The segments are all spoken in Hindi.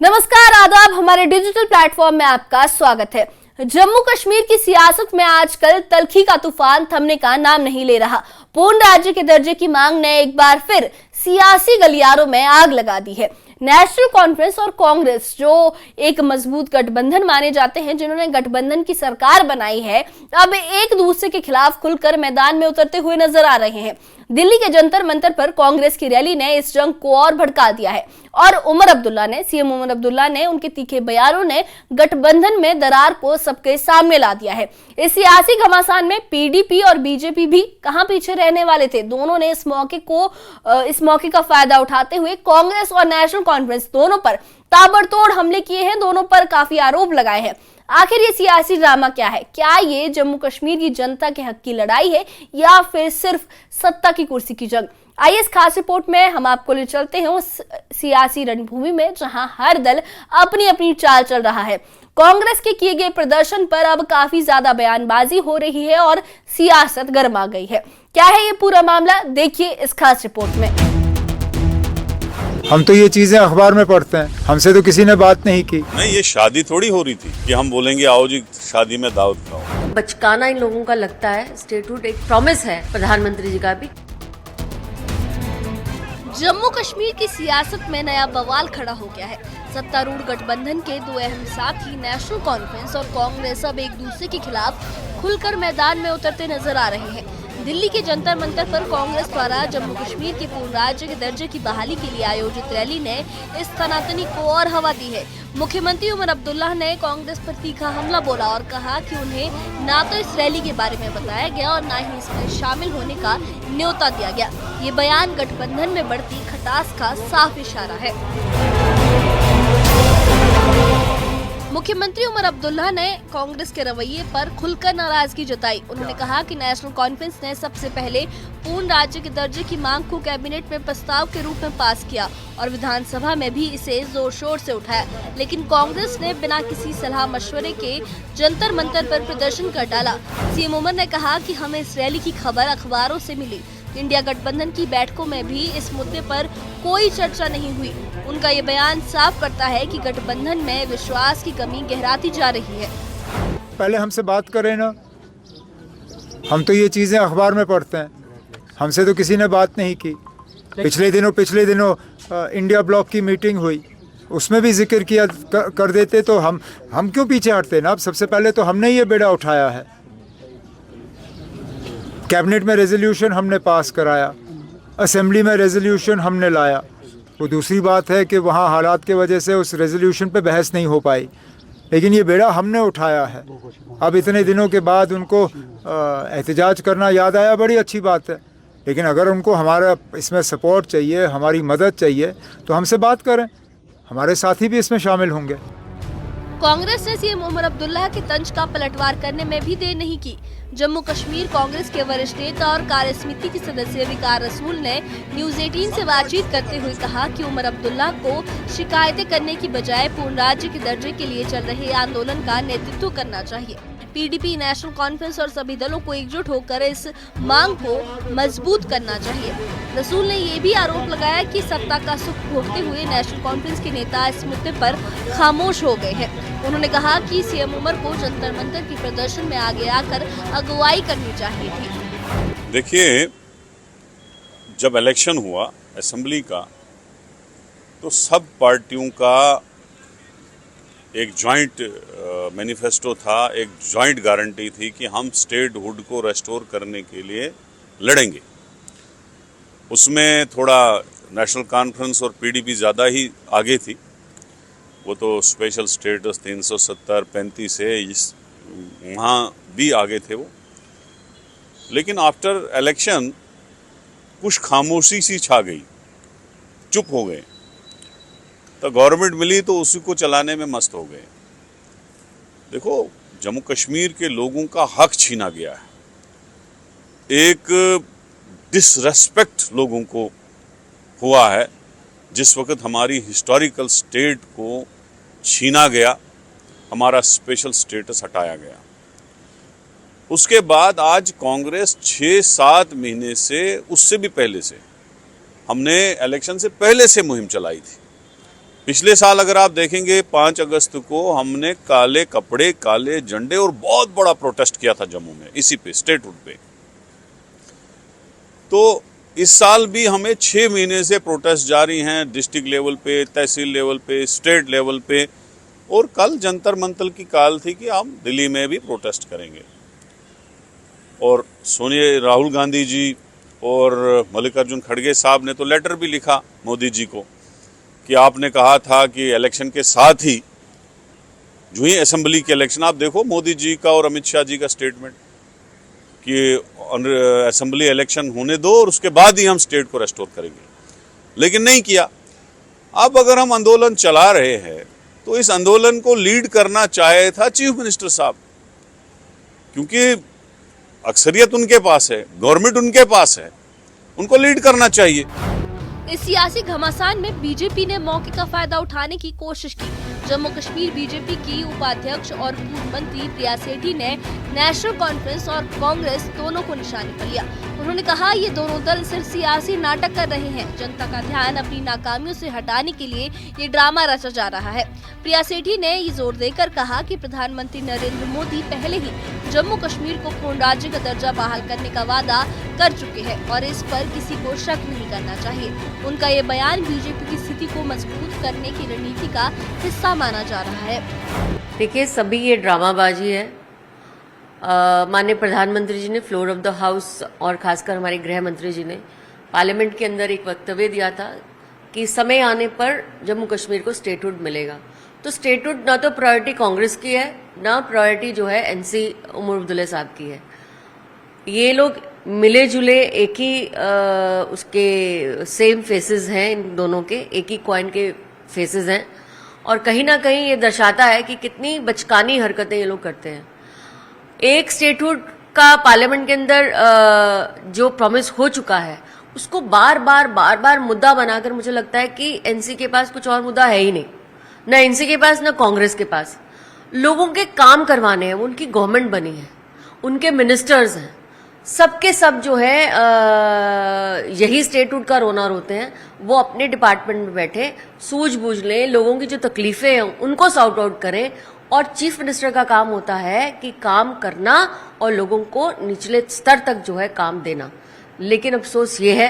नमस्कार, आदाब। हमारे डिजिटल प्लेटफॉर्म में आपका स्वागत है। जम्मू कश्मीर की सियासत में आजकल तल्खी का तूफान थमने का नाम नहीं ले रहा। पूर्ण राज्य के दर्जे की मांग ने एक बार फिर सियासी गलियारों में आग लगा दी है। नेशनल कॉन्फ्रेंस और कांग्रेस, जो एक मजबूत गठबंधन माने जाते हैं, जिन्होंने गठबंधन की सरकार बनाई है, अब एक दूसरे के खिलाफ खुलकर मैदान में उतरते हुए नजर आ रहे हैं। दिल्ली के जंतर मंतर पर कांग्रेस की रैली ने इस जंग को और भड़का दिया है और सीएम उमर अब्दुल्ला ने उनके तीखे बयानों ने गठबंधन में दरार को सबके सामने ला दिया है। इस सियासी घमासान में पीडीपी और बीजेपी भी कहां पीछे रहने वाले थे। दोनों ने इस मौके का फायदा उठाते हुए कांग्रेस और नेशनल कॉन्फ्रेंस दोनों पर ताबड़तोड़ हमले किए हैं। दोनों पर काफी आरोप लगाए हैं। आखिर ये सियासी ड्रामा क्या है? क्या ये जम्मू कश्मीर की जनता के हक की लड़ाई है या फिर सिर्फ सत्ता की कुर्सी की जंग? आइए इस खास रिपोर्ट में हम आपको ले चलते हैं उस सियासी रणभूमि में जहां हर दल अपनी अपनी चाल चल रहा है। कांग्रेस के किए गए प्रदर्शन पर अब काफी ज्यादा बयानबाजी हो रही है और सियासत गर्मा गई है। क्या है ये पूरा मामला, देखिए इस खास रिपोर्ट में। हम तो ये चीजें अखबार में पढ़ते हैं, हमसे तो किसी ने बात नहीं की। नहीं, ये शादी थोड़ी हो रही थी कि हम बोलेंगे आओ जी शादी में दावत खाओ। बचकाना इन लोगों का लगता है। स्टेटहुड एक प्रॉमिस है प्रधानमंत्री जी का भी। जम्मू कश्मीर की सियासत में नया बवाल खड़ा हो गया है। सत्तारूढ़ गठबंधन के दो अहम साथी नेशनल कॉन्फ्रेंस और कांग्रेस अब एक दूसरे के खिलाफ खुलकर मैदान में उतरते नजर आ रहे हैं। दिल्ली के जंतर मंतर पर कांग्रेस द्वारा जम्मू कश्मीर के पूर्ण राज्य के दर्जे की बहाली के लिए आयोजित रैली ने इस तनातनी को और हवा दी है। मुख्यमंत्री उमर अब्दुल्ला ने कांग्रेस पर तीखा हमला बोला और कहा कि उन्हें ना तो इस रैली के बारे में बताया गया और ना ही इसमें शामिल होने का न्योता दिया गया। ये बयान गठबंधन में बढ़ती खटास का साफ इशारा है। मुख्यमंत्री उमर अब्दुल्ला ने कांग्रेस के रवैये पर खुलकर नाराजगी जताई। उन्होंने कहा कि नेशनल कॉन्फ्रेंस ने सबसे पहले पूर्ण राज्य के दर्जे की मांग को कैबिनेट में प्रस्ताव के रूप में पास किया और विधानसभा में भी इसे जोर शोर से उठाया, लेकिन कांग्रेस ने बिना किसी सलाह मशवरे के जंतर मंतर पर प्रदर्शन कर डाला। सीएम उमर ने कहा कि हमें इस रैली की खबर अखबारों से मिली। इंडिया गठबंधन की बैठकों में भी इस मुद्दे पर कोई चर्चा नहीं हुई। उनका ये बयान साफ करता है कि गठबंधन में विश्वास की कमी गहराती जा रही है। पहले हमसे बात करें ना, हम तो ये चीजें अखबार में पढ़ते हैं, हमसे तो किसी ने बात नहीं की। पिछले दिनों इंडिया ब्लॉक की मीटिंग हुई, उसमें भी जिक्र किया कर देते तो हम क्यों पीछे हटते ना। अब सबसे पहले तो हमने ये बेड़ा उठाया है। कैबिनेट में रेजोल्यूशन हमने पास कराया, असेंबली में रेजोल्यूशन हमने लाया। वो दूसरी बात है कि वहाँ हालात के वजह से उस रेजोल्यूशन पे बहस नहीं हो पाई, लेकिन ये बेड़ा हमने उठाया है। अब इतने दिनों के बाद उनको एहतजाज करना याद आया, बड़ी अच्छी बात है। लेकिन अगर उनको हमारा इसमें सपोर्ट चाहिए, हमारी मदद चाहिए, तो हमसे बात करें, हमारे साथी भी इसमें शामिल होंगे। कांग्रेस ने सीएम उमर अब्दुल्ला के तंज का पलटवार करने में भी देर नहीं की। जम्मू कश्मीर कांग्रेस के वरिष्ठ नेता और कार्य समिति के सदस्य विकार रसूल ने न्यूज 18 से बातचीत करते हुए कहा कि उमर अब्दुल्ला को शिकायतें करने की बजाय पूर्ण राज्य के दर्जे के लिए चल रहे आंदोलन का नेतृत्व करना चाहिए। पीडीपी, नेशनल कॉन्फ्रेंस और सभी दलों को एकजुट होकर इस मांग को मजबूत करना चाहिए। रसूल ने ये भी आरोप लगाया कि सत्ता का सुख भोगते हुए नेशनल कॉन्फ्रेंस के नेता इस मुद्दे पर खामोश हो गए हैं। उन्होंने कहा कि सीएम उमर को जंतर मंतर की प्रदर्शन में आगे आकर अगुवाई करनी चाहिए थी। देखिए, जब इलेक्शन हुआ असेंबली का, तो सब पार्टियों का एक जॉइंट मैनिफेस्टो था, एक जॉइंट गारंटी थी कि हम स्टेटहुड को रेस्टोर करने के लिए लड़ेंगे। उसमें थोड़ा नेशनल कॉन्फ्रेंस और पीडीपी ज़्यादा ही आगे थी। वो तो स्पेशल स्टेटस 370, 35 है, वहाँ भी आगे थे वो। लेकिन आफ्टर इलेक्शन कुछ खामोशी सी छा गई, चुप हो गए। तो गवर्नमेंट मिली तो उसी को चलाने में मस्त हो गए। देखो, जम्मू कश्मीर के लोगों का हक छीना गया है। एक डिसरेस्पेक्ट लोगों को हुआ है। जिस वक्त हमारी हिस्टोरिकल स्टेट को छीना गया, हमारा स्पेशल स्टेटस हटाया गया, उसके बाद आज कांग्रेस 6-7 महीने से, उससे भी पहले से, हमने इलेक्शन से पहले से मुहिम चलाई थी पिछले साल अगर आप देखेंगे 5 अगस्त को हमने काले कपड़े, काले झंडे और बहुत बड़ा प्रोटेस्ट किया था जम्मू में, इसी पे स्टेटहुड पे। तो इस साल भी हमें 6 महीने से प्रोटेस्ट जारी हैं, डिस्ट्रिक्ट लेवल पे, तहसील लेवल पे, स्टेट लेवल पे, और कल जंतर मंतर की कॉल थी कि हम दिल्ली में भी प्रोटेस्ट करेंगे। और राहुल गांधी जी और मल्लिकार्जुन खड़गे साहब ने तो लेटर भी लिखा मोदी जी को कि आपने कहा था कि इलेक्शन के साथ ही, जो ही असेंबली के इलेक्शन, आप देखो मोदी जी का और अमित शाह जी का स्टेटमेंट कि असेंबली इलेक्शन होने दो और उसके बाद ही हम स्टेट को रेस्टोर करेंगे, लेकिन नहीं किया। अब अगर हम आंदोलन चला रहे हैं तो इस आंदोलन को लीड करना चाहे था चीफ मिनिस्टर साहब, क्योंकि अक्सरियत उनके पास है, गवर्नमेंट उनके पास है, उनको लीड करना चाहिए। इस सियासी घमासान में बीजेपी ने मौके का फायदा उठाने की कोशिश की। जम्मू कश्मीर बीजेपी की उपाध्यक्ष और पूर्व मंत्री प्रिया सेठी ने नेशनल कॉन्फ्रेंस और कांग्रेस दोनों को निशाने पर लिया। उन्होंने कहा ये दोनों दल सिर्फ सियासी नाटक कर रहे हैं, जनता का ध्यान अपनी नाकामियों से हटाने के लिए ये ड्रामा रचा जा रहा है। प्रिया सेठी ने ये जोर देकर कहा कि प्रधानमंत्री नरेंद्र मोदी पहले ही जम्मू कश्मीर को पूर्ण राज्य का दर्जा बहाल करने का वादा कर चुके हैं और इस पर किसी को शक नहीं करना चाहिए। उनका ये बयान बीजेपी की स्थिति को मजबूत करने की रणनीति का हिस्सा माना जा रहा है। देखिए, सभी ये ड्रामाबाजी है। माननीय प्रधानमंत्री जी ने फ्लोर ऑफ द हाउस और खासकर हमारे गृह मंत्री जी ने पार्लियामेंट के अंदर एक वक्तव्य दिया था कि समय आने पर जम्मू कश्मीर को स्टेटहुड मिलेगा। तो स्टेटहुड ना तो प्रायोरिटी कांग्रेस की है, ना प्रायोरिटी जो है एनसी उमर अब्दुल्ला साहब की है। ये लोग मिले जुले एक ही उसके सेम फेसेस हैं, इन दोनों के एक ही कॉइन के फेसेस हैं, और कहीं ना कहीं ये दर्शाता है कि कितनी बचकानी हरकतें ये लोग करते हैं। एक स्टेटहुड का पार्लियामेंट के अंदर जो प्रॉमिस हो चुका है उसको बार बार मुद्दा बनाकर मुझे लगता है कि एनसी के पास कुछ और मुद्दा है ही नहीं, ना एनसी के पास ना कांग्रेस के पास। लोगों के काम करवाने हैं, उनकी गवर्नमेंट बनी है, उनके मिनिस्टर्स हैं, सबके सब जो है यही स्टेटहुड का रोना रोते हैं। वो अपने डिपार्टमेंट में बैठे सूझबूझ लें, लोगों की जो तकलीफें हैं उनको सॉर्ट आउट करें, और चीफ मिनिस्टर का काम होता है कि काम करना और लोगों को निचले स्तर तक जो है काम देना। लेकिन अफसोस ये है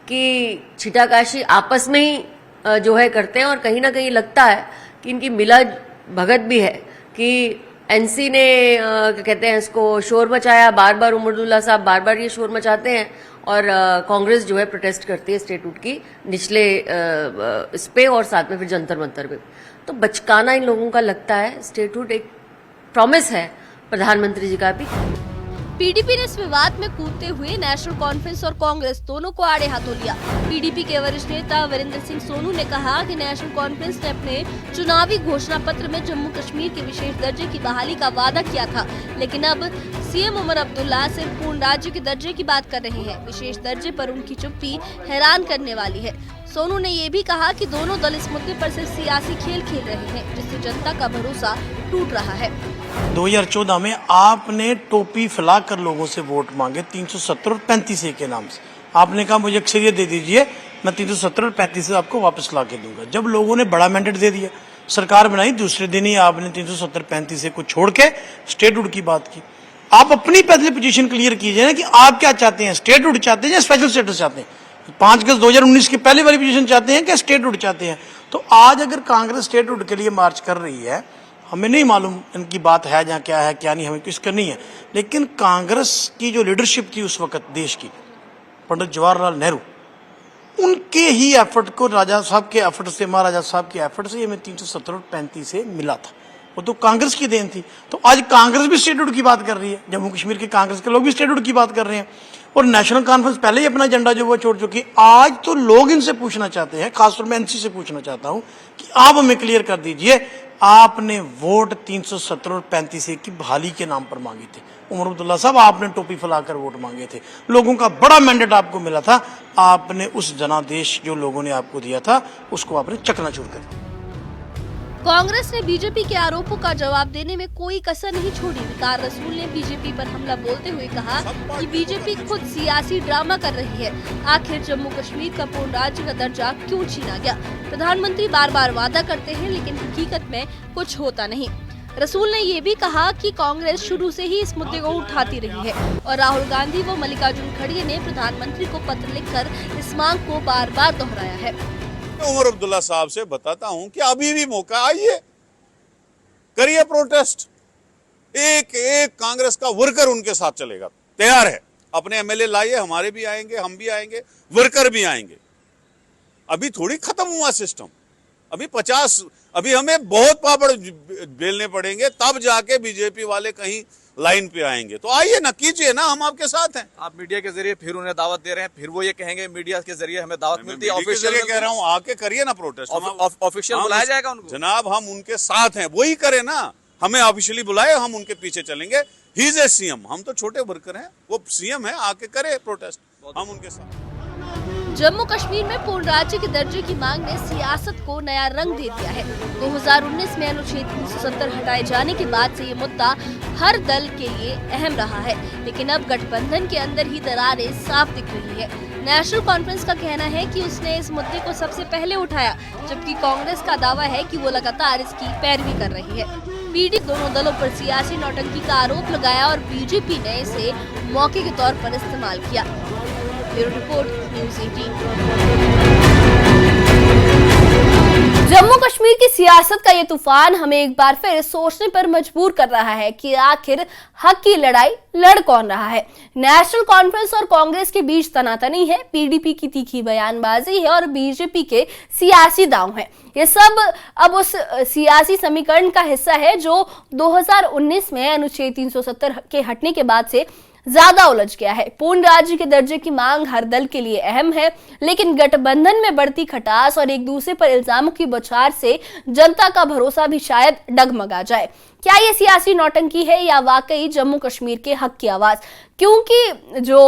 कि छिटाकाशी आपस में ही जो है करते हैं, और कहीं ना कहीं लगता है कि इनकी मिला भगत भी है कि एनसी ने कहते हैं इसको शोर मचाया, बार बार उमर अब्दुल्ला साहब बार बार ये शोर मचाते हैं, और कांग्रेस जो है प्रोटेस्ट करती है स्टेटहुड की निचले इस पे और साथ में फिर जंतर मंतर पे। तो बचकाना इन लोगों का लगता है। स्टेटहुड एक प्रॉमिस है प्रधानमंत्री जी का भी। पीडीपी ने इस विवाद में कूदते हुए नेशनल कॉन्फ्रेंस और कांग्रेस दोनों को आड़े हाथों लिया। पीडीपी के वरिष्ठ नेता वीरेंद्र सिंह सोनू ने कहा कि नेशनल कॉन्फ्रेंस ने अपने चुनावी घोषणा पत्र में जम्मू कश्मीर के विशेष दर्जे की बहाली का वादा किया था, लेकिन अब सीएम उमर अब्दुल्ला सिर्फ पूर्ण राज्य के दर्जे की बात कर रहे हैं। विशेष दर्जे पर उनकी चुप्पी हैरान करने वाली है। सोनू ने ये भी कहा कि दोनों दल इस मुद्दे पर सिर्फ सियासी खेल खेल रहे हैं, जिससे जनता का भरोसा टूट रहा है। 2014 में आपने टोपी फैलाकर लोगों से वोट मांगे 370 और 35 के नाम से। आपने कहा मुझे अक्सरियत दे दीजिए, मैं 370 और 35 आपको वापस ला के दूंगा। जब लोगों ने बड़ा मैंडेट दे दिया, सरकार बनाई, दूसरे दिन ही आपने 370 35 को छोड़ के स्टेटहुड की बात की। आप अपनी पहले पोजीशन क्लियर कीजिए ना कि आप क्या चाहते हैं, स्टेटहुड चाहते हैं या स्पेशल स्टेटस चाहते हैं। 5 अगस्त 2019 की पहली वाली पोजीशन चाहते हैं कि स्टेटहुड चाहते हैं। तो आज अगर कांग्रेस स्टेटहुड के लिए मार्च कर रही है, हमें नहीं मालूम इनकी बात है जहाँ क्या है क्या नहीं, हमें किस करनी है, लेकिन कांग्रेस की जो लीडरशिप थी उस वक्त देश की, पंडित जवाहरलाल नेहरू, उनके ही एफर्ट को, राजा साहब के एफर्ट से, महाराजा साहब के एफर्ट से हमें 370 और 35 से मिला था। वो तो कांग्रेस की देन थी। तो आज कांग्रेस भी स्टेटहुड की बात कर रही है, जम्मू कश्मीर के कांग्रेस के लोग भी स्टेटहुड की बात कर रहे हैं, और नेशनल कॉन्फ्रेंस पहले ही अपना एजेंडा जो वो छोड़ चुकी। आज तो लोग इनसे पूछना चाहते हैं, खासतौर में एनसी से पूछना चाहता हूं कि आप हमें क्लियर कर दीजिए, आपने वोट 370 और 35 की बहाली के नाम पर मांगे थे। उमर अब्दुल्ला साहब, आपने टोपी फैलाकर वोट मांगे थे, लोगों का बड़ा मैंडेट आपको मिला था, आपने उस जनादेश जो लोगों ने आपको दिया था उसको आपने चकनाचूर कर दिया। कांग्रेस ने बीजेपी के आरोपों का जवाब देने में कोई कसर नहीं छोड़ी। वकार रसूल ने बीजेपी पर हमला बोलते हुए कहा कि बीजेपी खुद सियासी ड्रामा कर रही है। आखिर जम्मू कश्मीर का पूर्ण राज्य का दर्जा क्यों छीना गया? प्रधानमंत्री बार बार वादा करते हैं लेकिन हकीकत में कुछ होता नहीं। रसूल ने ये भी कहा कि कांग्रेस शुरू से ही इस मुद्दे को उठाती रही है और राहुल गांधी व मल्लिकार्जुन खड़गे ने प्रधानमंत्री को पत्र लिखकर इस मांग को बार बार दोहराया है। उमर अब्दुल्ला साहब से बताता हूं कि अभी भी मौका, आइए करिए प्रोटेस्ट। एक एक कांग्रेस का वर्कर उनके साथ चलेगा, तैयार है। अपने एमएलए लाइए, हमारे भी आएंगे, हम भी आएंगे, वर्कर भी आएंगे। अभी थोड़ी खत्म हुआ सिस्टम, अभी हमें बहुत पापड़ बेलने पड़ेंगे, तब जाके बीजेपी वाले कहीं लाइन पे आएंगे। तो आइए ना, कीजिए ना, हम आपके साथ हैं। आप मीडिया के जरिए फिर उन्हें दावत दे रहे हैं, फिर वो ये कहेंगे मीडिया के जरिए हमें दावत मिलती है। ऑफिशियल कह रहा हूँ, आके करिए ना प्रोटेस्ट। ऑफिशियल बुलाया जाएगा उनको? जनाब, हम उनके साथ हैं, वही करे ना। हमें ऑफिशियली बुलाए, हम उनके पीछे चलेंगे। ही इज ए सीएम, हम तो छोटे वर्कर हैं, वो सीएम है, आके करे प्रोटेस्ट, हम उनके साथ। जम्मू कश्मीर में पूर्ण राज्य के दर्जे की मांग ने सियासत को नया रंग दे दिया है। 2019 में अनुच्छेद 370 हटाए जाने के बाद से ये मुद्दा हर दल के लिए अहम रहा है, लेकिन अब गठबंधन के अंदर ही दरारें साफ दिख रही है। नेशनल कॉन्फ्रेंस का कहना है कि उसने इस मुद्दे को सबसे पहले उठाया, जबकि कांग्रेस का दावा है कि वो लगातार इसकी पैरवी कर रही है। पीडीपी दोनों दलों पर सियासी नौटंकी का आरोप लगाया और बीजेपी ने इसे मौके के तौर पर इस्तेमाल किया। Bureau report, news 18। Jammu Kashmir की सियासत का ये तूफान हमें एक बार फिर सोचने पर मजबूर कर रहा है कि आखिर हक की लड़ाई लड़ कौन रहा है। नेशनल कॉन्फ्रेंस और कांग्रेस के बीच तनातनी है, पीडीपी की तीखी बयानबाजी है और बीजेपी के सियासी दांव है। ये सब अब उस सियासी समीकरण का हिस्सा है जो 2019 में अनुच्छेद 370 के हटने के बाद से ज्यादा उलझ गया है। पूर्ण राज्य के दर्जे की मांग हर दल के लिए अहम है, लेकिन गठबंधन में बढ़ती खटास और एक दूसरे पर इल्जामों की बौछार से जनता का भरोसा भी शायद डगमगा जाए। क्या ये सियासी नौटंकी है या वाकई जम्मू कश्मीर के हक की आवाज? क्योंकि जो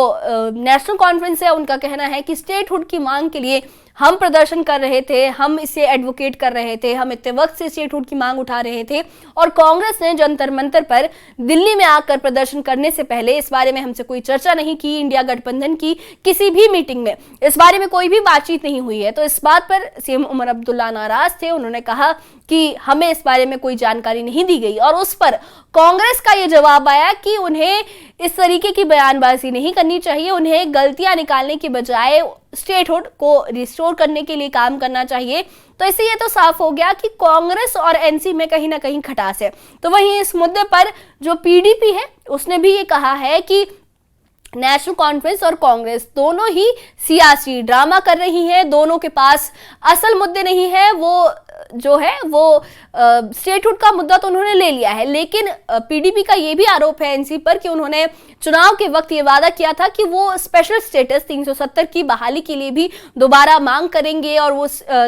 नेशनल कॉन्फ्रेंस है उनका कहना है कि स्टेटहुड की मांग के लिए हम प्रदर्शन कर रहे थे, हम इसे एडवोकेट कर रहे थे, हम इतने वक्त से स्टेटहुड की मांग उठा रहे थे और कांग्रेस ने जंतर मंतर पर दिल्ली में आकर प्रदर्शन करने से पहले इस बारे में हमसे कोई चर्चा नहीं की। इंडिया गठबंधन की किसी भी मीटिंग में इस बारे में कोई भी बातचीत नहीं हुई है। तो इस बात पर सीएम उमर अब्दुल्ला नाराज थे। उन्होंने कहा कि हमें इस बारे में कोई जानकारी नहीं दी गई और उस पर कांग्रेस का ये जवाब आया कि उन्हें इस तरीके की बयानबाजी नहीं करनी चाहिए, उन्हें गलतियां निकालने के बजाय स्टेटहुड को रिस्टोर करने के लिए काम करना चाहिए। तो इससे ये तो साफ हो गया कि कांग्रेस और एनसी में कहीं ना कहीं खटास है। तो वहीं इस मुद्दे पर जो पीडीपी है उसने भी ये कहा है कि नेशनल कॉन्फ्रेंस और कांग्रेस दोनों ही सियासी ड्रामा कर रही हैं, दोनों के पास असल मुद्दे नहीं है। वो जो है वो स्टेटहुड का मुद्दा तो उन्होंने ले लिया है, लेकिन पीडीपी का ये भी आरोप है एनसी पर कि उन्होंने चुनाव के वक्त ये वादा किया था कि वो स्पेशल स्टेटस 370 की बहाली के लिए भी दोबारा मांग करेंगे और वो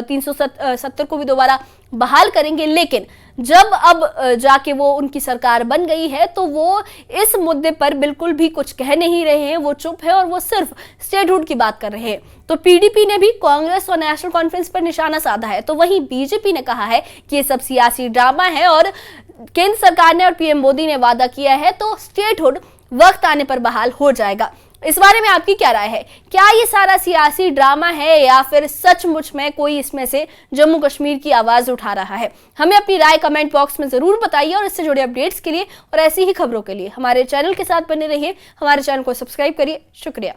370 को भी दोबारा बहाल करेंगे। लेकिन जब अब जाके वो उनकी सरकार बन गई है तो वो इस मुद्दे पर बिल्कुल भी कुछ कह नहीं रहे हैं, वो चुप है और वो सिर्फ स्टेटहुड की बात कर रहे हैं। तो पीडीपी ने भी कांग्रेस और नेशनल कॉन्फ्रेंस पर निशाना साधा है। तो वहीं बीजेपी ने कहा है कि ये सब सियासी ड्रामा है और केंद्र सरकार ने और पीएम मोदी ने वादा किया है तो स्टेटहुड वक्त आने पर बहाल हो जाएगा। इस बारे में आपकी क्या राय है? क्या ये सारा सियासी ड्रामा है या फिर सचमुच में कोई इसमें से जम्मू कश्मीर की आवाज उठा रहा है? हमें अपनी राय कमेंट बॉक्स में जरूर बताइए और इससे जुड़े अपडेट्स के लिए और ऐसी ही खबरों के लिए हमारे चैनल के साथ बने रहिए। हमारे चैनल को सब्सक्राइब करिए। शुक्रिया।